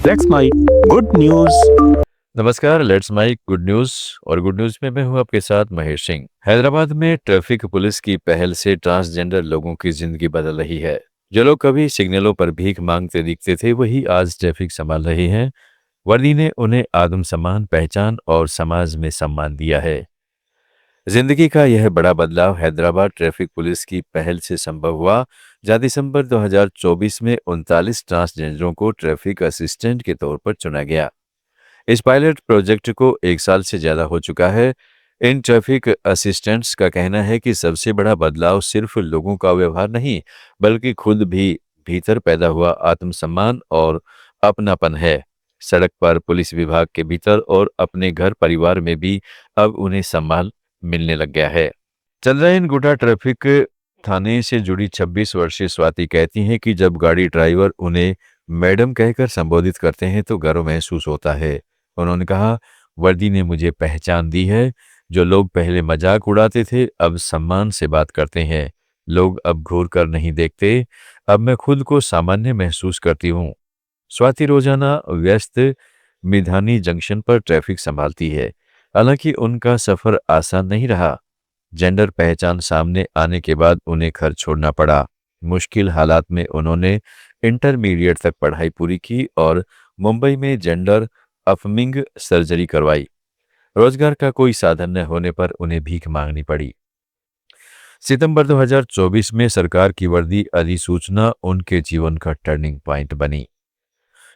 Let's my good news. नमस्कार, let's my good news. और good news में मैं हूं आपके साथ महेश सिंह। हैदराबाद में ट्रैफिक पुलिस की पहल से ट्रांसजेंडर लोगों की जिंदगी बदल रही है। जो लोग कभी सिग्नलों पर भीख मांगते दिखते थे, वही आज ट्रैफिक संभाल रहे हैं। वर्दी ने उन्हें आत्मसम्मान, पहचान और समाज में सम्मान दिया है। जिंदगी का यह बड़ा बदलाव हैदराबाद ट्रैफिक पुलिस की पहल से संभव हुआ, जहां दिसंबर 2024 में 39 ट्रांसजेंडरों को ट्रैफिक असिस्टेंट के तौर पर चुना गया। इस पायलट प्रोजेक्ट को 1 साल से ज्यादा हो चुका है। इन ट्रैफिक असिस्टेंट्स का कहना है कि सबसे बड़ा बदलाव सिर्फ लोगों का व्यवहार नहीं, बल्कि खुद भी भीतर पैदा हुआ आत्मसम्मान और अपनापन है। सड़क पर, पुलिस विभाग के भीतर और अपने घर परिवार में भी अब उन्हें सम्मान मिलने लग गया है। चंद्रायन गुटा ट्रैफिक थाने से जुड़ी 26 वर्षीय स्वाति कहती हैं कि जब गाड़ी ड्राइवर उन्हें मैडम कहकर संबोधित करते हैं तो गर्व महसूस होता है। उन्होंने कहा, वर्दी ने मुझे पहचान दी है। जो लोग पहले मजाक उड़ाते थे, अब सम्मान से बात करते हैं। लोग अब घूर कर नहीं देखते। अब मैं खुद को सामान्य महसूस करती हूँ। स्वाति रोजाना व्यस्त मिधानी जंक्शन पर ट्रैफिक संभालती है। हालांकि उनका सफर आसान नहीं रहा। जेंडर पहचान सामने आने के बाद उन्हें घर छोड़ना पड़ा। मुश्किल हालात में उन्होंने इंटरमीडिएट तक पढ़ाई पूरी की और मुंबई में जेंडर अफर्मिंग सर्जरी करवाई। रोजगार का कोई साधन न होने पर उन्हें भीख मांगनी पड़ी। सितंबर 2024 में सरकार की वर्दी अधिसूचना उनके जीवन का टर्निंग पॉइंट बनी।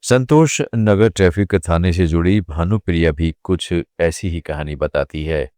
संतोष नगर ट्रैफिक थाने से जुड़ी भानुप्रिया भी कुछ ऐसी ही कहानी बताती है।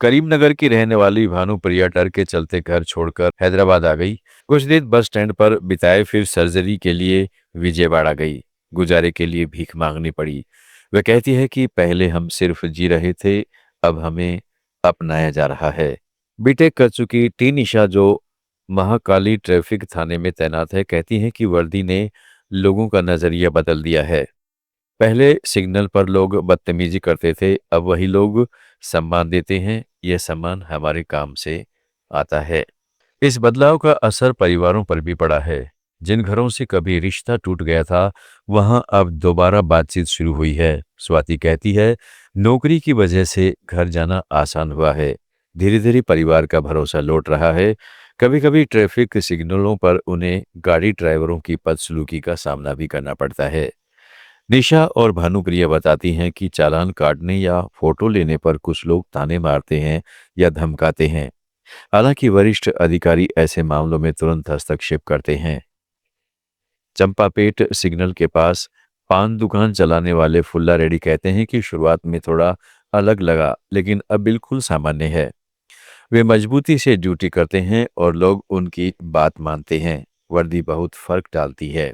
करीमनगर की रहने वाली भानुप्रिया डर के चलते घर छोड़कर हैदराबाद आ गई। कुछ दिन बस स्टैंड पर बिताए, फिर सर्जरी के लिए विजयवाड़ा गई। गुजारे के लिए भीख मांगनी पड़ी। वह कहती है कि पहले हम सिर्फ जी रहे थे, अब हमें अपनाया जा रहा है। बीटेक कर चुकी टी निशा, जो महाकाली ट्रैफिक थाने में तैनात है, कहती है कि वर्दी ने लोगों का नजरिया बदल दिया है। पहले सिग्नल पर लोग बदतमीजी करते थे, अब वही लोग सम्मान देते हैं। यह सम्मान हमारे काम से आता है। इस बदलाव का असर परिवारों पर भी पड़ा है। जिन घरों से कभी रिश्ता टूट गया था, वहां अब दोबारा बातचीत शुरू हुई है। स्वाति कहती है, नौकरी की वजह से घर जाना आसान हुआ है। धीरे धीरे परिवार का भरोसा लौट रहा है। कभी कभी ट्रैफिक सिग्नलों पर उन्हें गाड़ी ड्राइवरों की बदसलूकी का सामना भी करना पड़ता है। निशा और भानुप्रिया बताती हैं कि चालान काटने या फोटो लेने पर कुछ लोग ताने मारते हैं या धमकाते हैं। हालांकि वरिष्ठ अधिकारी ऐसे मामलों में तुरंत हस्तक्षेप करते हैं। चंपापेट सिग्नल के पास पान दुकान चलाने वाले फुल्ला रेड्डी कहते हैं कि शुरुआत में थोड़ा अलग लगा, लेकिन अब बिल्कुल सामान्य है। वे मजबूती से ड्यूटी करते हैं और लोग उनकी बात मानते हैं। वर्दी बहुत फर्क डालती है।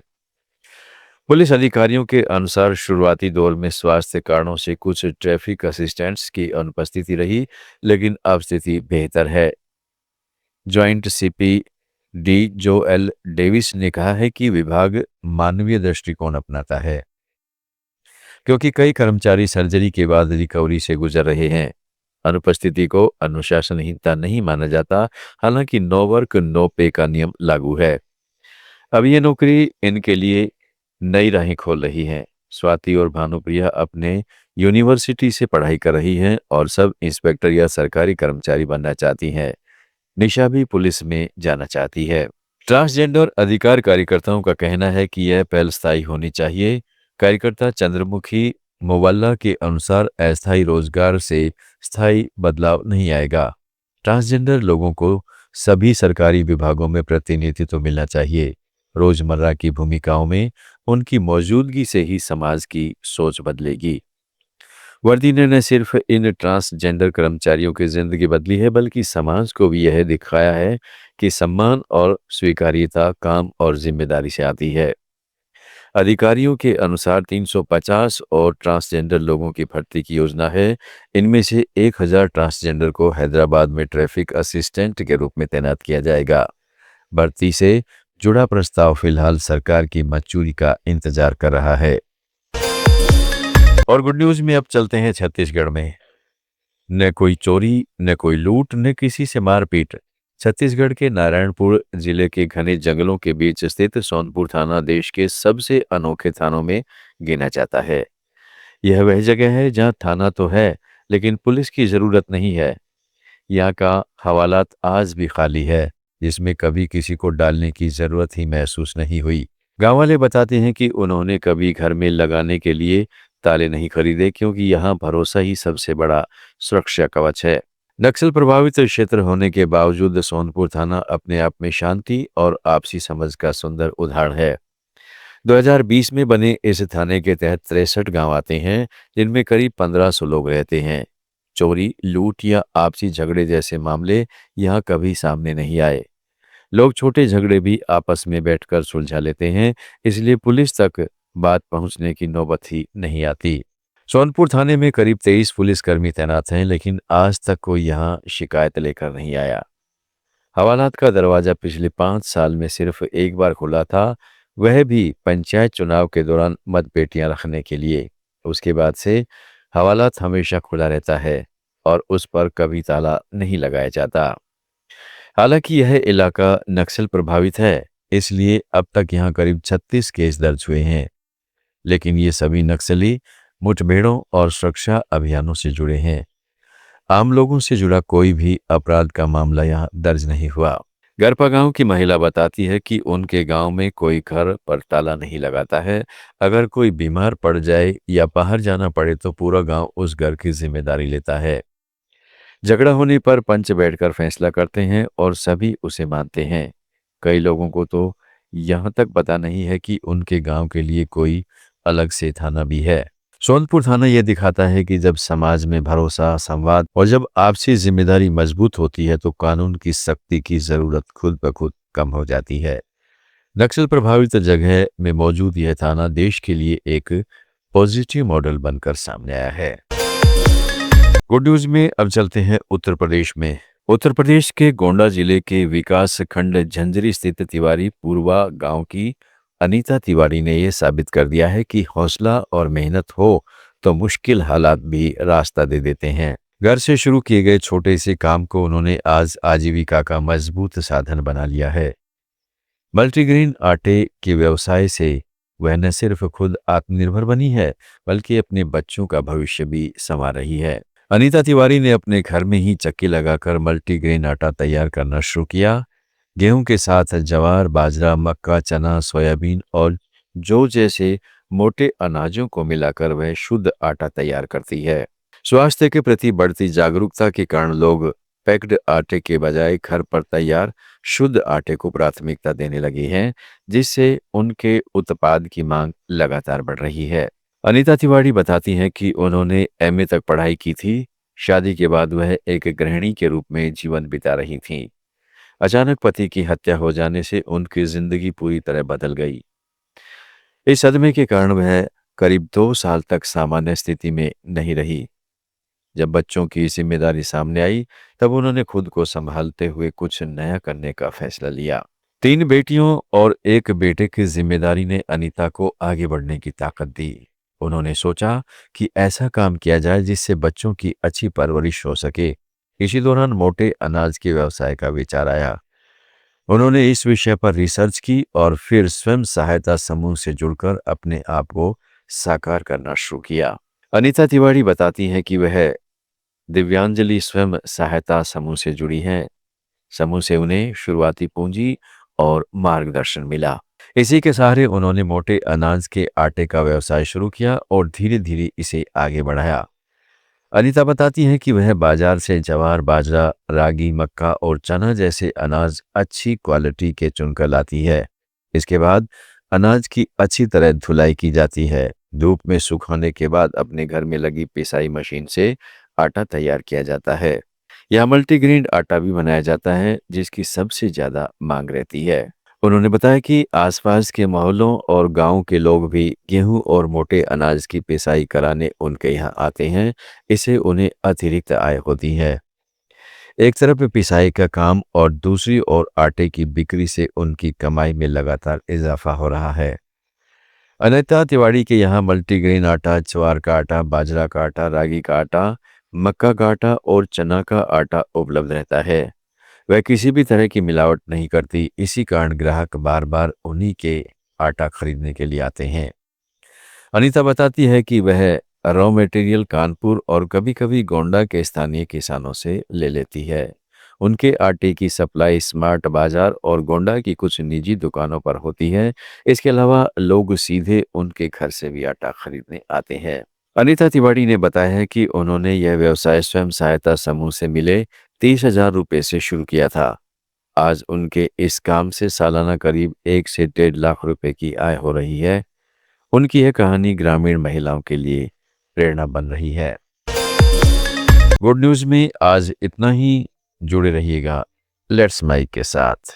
पुलिस अधिकारियों के अनुसार शुरुआती दौर में स्वास्थ्य कारणों से कुछ ट्रैफिक असिस्टेंट्स की अनुपस्थिति रही, लेकिन अब स्थिति बेहतर है। Joint CP D Joel Davies ने कहा है कि विभाग मानवीय दृष्टिकोण अपनाता है, क्योंकि कई कर्मचारी सर्जरी के बाद रिकवरी से गुजर रहे हैं। अनुपस्थिति को अनुशासनहीनता नहीं माना जाता। हालांकि नो वर्क नो पे का नियम लागू है। अब ये नौकरी इनके लिए नई राहें खोल रही है। स्वाति और भानुप्रिया अपने यूनिवर्सिटी से पढ़ाई कर रही हैं और सब इंस्पेक्टर या सरकारी कर्मचारी बनना चाहती हैं। निशा भी पुलिस में जाना चाहती है। ट्रांसजेंडर अधिकार कार्यकर्ताओं का कहना है कि यह पहल स्थायी होनी चाहिए। कार्यकर्ता चंद्रमुखी मोवल्ला के अनुसार अस्थायी रोजगार से स्थायी बदलाव नहीं आएगा। ट्रांसजेंडर लोगों को सभी सरकारी विभागों में प्रतिनिधित्व मिलना चाहिए। रोजमर्रा की भूमिकाओं में उनकी मौजूदगी से ही समाज की सोच बदलेगी। वर्दी ने न सिर्फ इन ट्रांसजेंडर कर्मचारियों की जिंदगी बदली है, बल्कि समाज को भी यह दिखाया है कि सम्मान और स्वीकार्यता काम और जिम्मेदारी से आती है। अधिकारियों के अनुसार 350 और ट्रांसजेंडर लोगों की भर्ती की योजना है। इनमें से 1000 ट्रांसजेंडर को हैदराबाद में ट्रैफिक असिस्टेंट के रूप में तैनात किया जाएगा। भर्ती से जुड़ा प्रस्ताव फिलहाल सरकार की मंजूरी का इंतजार कर रहा है। और गुड न्यूज में अब चलते हैं छत्तीसगढ़ में। न कोई चोरी, न कोई लूट, न किसी से मारपीट। छत्तीसगढ़ के नारायणपुर जिले के घने जंगलों के बीच स्थित सोनपुर थाना देश के सबसे अनोखे थानों में गिना जाता है। यह वह जगह है जहां थाना तो है, लेकिन पुलिस की जरूरत नहीं है। यहाँ का हवालात आज भी खाली है, जिसमें कभी किसी को डालने की जरूरत ही महसूस नहीं हुई। गांव वाले बताते हैं कि उन्होंने कभी घर में लगाने के लिए ताले नहीं खरीदे, क्योंकि यहाँ भरोसा ही सबसे बड़ा सुरक्षा कवच है। नक्सल प्रभावित क्षेत्र होने के बावजूद सोनपुर थाना अपने आप में शांति और आपसी समझ का सुंदर उदाहरण है। 2020 में बने इस थाने के तहत 63 गांव आते हैं, जिनमें करीब 1500 लोग रहते हैं। चोरी, लूट या आपसी झगड़े जैसे मामले यहाँ कभी सामने नहीं आए। लोग छोटे झगड़े भी आपस में बैठकर सुलझा लेते हैं, इसलिए पुलिस तक बात पहुंचने की नौबत ही नहीं आती। सोनपुर थाने में करीब 23 पुलिसकर्मी तैनात हैं, लेकिन आज तक कोई यहाँ शिकायत लेकर नहीं आया। हवालात का दरवाजा पिछले 5 साल में सिर्फ एक बार खुला था, वह भी पंचायत चुनाव के दौरान मतपेटियां रखने के लिए। उसके बाद से हवालात हमेशा खुला रहता है और उस पर कभी ताला नहीं लगाया जाता। हालांकि यह इलाका नक्सल प्रभावित है, इसलिए अब तक यहाँ करीब 36 केस दर्ज हुए हैं, लेकिन ये सभी नक्सली मुठभेड़ों और सुरक्षा अभियानों से जुड़े हैं। आम लोगों से जुड़ा कोई भी अपराध का मामला यहाँ दर्ज नहीं हुआ। गरपा गांव की महिला बताती है कि उनके गांव में कोई घर पर ताला नहीं लगाता है। अगर कोई बीमार पड़ जाए या बाहर जाना पड़े तो पूरा गांव उस घर की जिम्मेदारी लेता है। झगड़ा होने पर पंच बैठकर फैसला करते हैं और सभी उसे मानते हैं। कई लोगों को तो यहाँ तक पता नहीं है कि उनके गांव के लिए कोई अलग से थाना भी है। सोनपुर थाना यह दिखाता है कि जब समाज में भरोसा, संवाद और जब आपसी जिम्मेदारी मजबूत होती है तो कानून की सख्ती की जरूरत खुद ब खुद कम हो जाती है। नक्सल प्रभावित जगह में मौजूद यह थाना देश के लिए एक पॉजिटिव मॉडल बनकर सामने आया है। गुड न्यूज में अब चलते हैं उत्तर प्रदेश में। उत्तर प्रदेश के गोंडा जिले के विकास खंड झंझरी स्थित तिवारी पूर्वा गांव की अनीता तिवारी ने यह साबित कर दिया है कि हौसला और मेहनत हो तो मुश्किल हालात भी रास्ता दे देते हैं। घर से शुरू किए गए छोटे से काम को उन्होंने आज आजीविका का मजबूत साधन बना लिया है। मल्टीग्रेन आटे के व्यवसाय से वह न सिर्फ खुद आत्मनिर्भर बनी है, बल्कि अपने बच्चों का भविष्य भी संवार रही है। अनीता तिवारी ने अपने घर में ही चक्की लगाकर मल्टीग्रेन आटा तैयार करना शुरू किया। गेहूं के साथ जवार, बाजरा, मक्का, चना, सोयाबीन और जौ जैसे मोटे अनाजों को मिलाकर वह शुद्ध आटा तैयार करती है। स्वास्थ्य के प्रति बढ़ती जागरूकता के कारण लोग पैक्ड आटे के बजाय घर पर तैयार शुद्ध आटे को प्राथमिकता देने लगे हैं, जिससे उनके उत्पाद की मांग लगातार बढ़ रही है। अनीता तिवारी बताती हैं कि उन्होंने एमए तक पढ़ाई की थी। शादी के बाद वह एक गृहिणी के रूप में जीवन बिता रही थीं। अचानक पति की हत्या हो जाने से उनकी जिंदगी पूरी तरह बदल गई। इस सदमे के कारण वह करीब 2 साल तक सामान्य स्थिति में नहीं रही। जब बच्चों की जिम्मेदारी सामने आई, तब उन्होंने खुद को संभालते हुए कुछ नया करने का फैसला लिया। 3 बेटियों और 1 बेटे की जिम्मेदारी ने अनीता को आगे बढ़ने की ताकत दी। उन्होंने सोचा कि ऐसा काम किया जाए जिससे बच्चों की अच्छी परवरिश हो सके। इसी दौरान मोटे अनाज के व्यवसाय का विचार आया। उन्होंने इस विषय पर रिसर्च की और फिर स्वयं सहायता समूह से जुड़कर अपने आप को साकार करना शुरू किया। अनीता तिवारी बताती हैं कि वह दिव्यांजलि स्वयं सहायता समूह से जुड़ी हैं। समूह से उन्हें शुरुआती पूंजी और मार्गदर्शन मिला। इसी के सहारे उन्होंने मोटे अनाज के आटे का व्यवसाय शुरू किया और धीरे धीरे इसे आगे बढ़ाया। अनीता बताती हैं कि वह बाजार से जवार, बाजरा, रागी, मक्का और चना जैसे अनाज अच्छी क्वालिटी के चुनकर लाती है। इसके बाद अनाज की अच्छी तरह धुलाई की जाती है। धूप में सुखाने के बाद अपने घर में लगी पिसाई मशीन से आटा तैयार किया जाता है। यह मल्टीग्रेन आटा भी बनाया जाता है, जिसकी सबसे ज्यादा मांग रहती है। उन्होंने बताया कि आसपास के मोहल्लों और गांव के लोग भी गेहूं और मोटे अनाज की पिसाई कराने उनके यहाँ आते हैं। इससे उन्हें अतिरिक्त आय होती है। एक तरफ पिसाई का काम और दूसरी ओर आटे की बिक्री से उनकी कमाई में लगातार इजाफा हो रहा है। अनीता तिवारी के यहाँ मल्टीग्रेन आटा, ज्वार का आटा, बाजरा का आटा, रागी का आटा, मक्का का आटा और चना का आटा उपलब्ध रहता है। वह किसी भी तरह की मिलावट नहीं करती। इसी कारण ग्राहक बार बार उन्हीं के आटा खरीदने के लिए आते हैं। अनीता बताती है कि वह रॉ मटेरियल कानपुर और कभी-कभी गोंडा के स्थानीय किसानों से ले लेती है। उनके आटे की सप्लाई स्मार्ट बाजार और गोंडा की कुछ निजी दुकानों पर होती है। इसके अलावा लोग सीधे उनके घर से भी आटा खरीदने आते हैं। अनीता तिवारी ने बताया है कि उन्होंने यह व्यवसाय स्वयं सहायता समूह से मिले 30,000 रुपये से शुरू किया था। आज उनके इस काम से सालाना करीब 1 से 1.5 लाख रुपए की आय हो रही है। उनकी यह कहानी ग्रामीण महिलाओं के लिए प्रेरणा बन रही है। गुड न्यूज में आज इतना ही। जुड़े रहिएगा लेट्स माइक के साथ।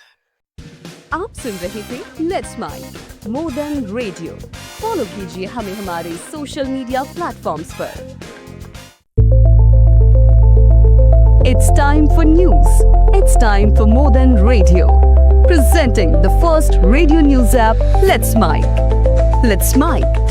आप सुन रहे थे Let's Mic more than radio. Follow कीजिए हमें हमारे सोशल मीडिया प्लेटफॉर्म्स पर। It's time for news. It's time for more than radio. Presenting the first radio news app Let's Mic. Let's mic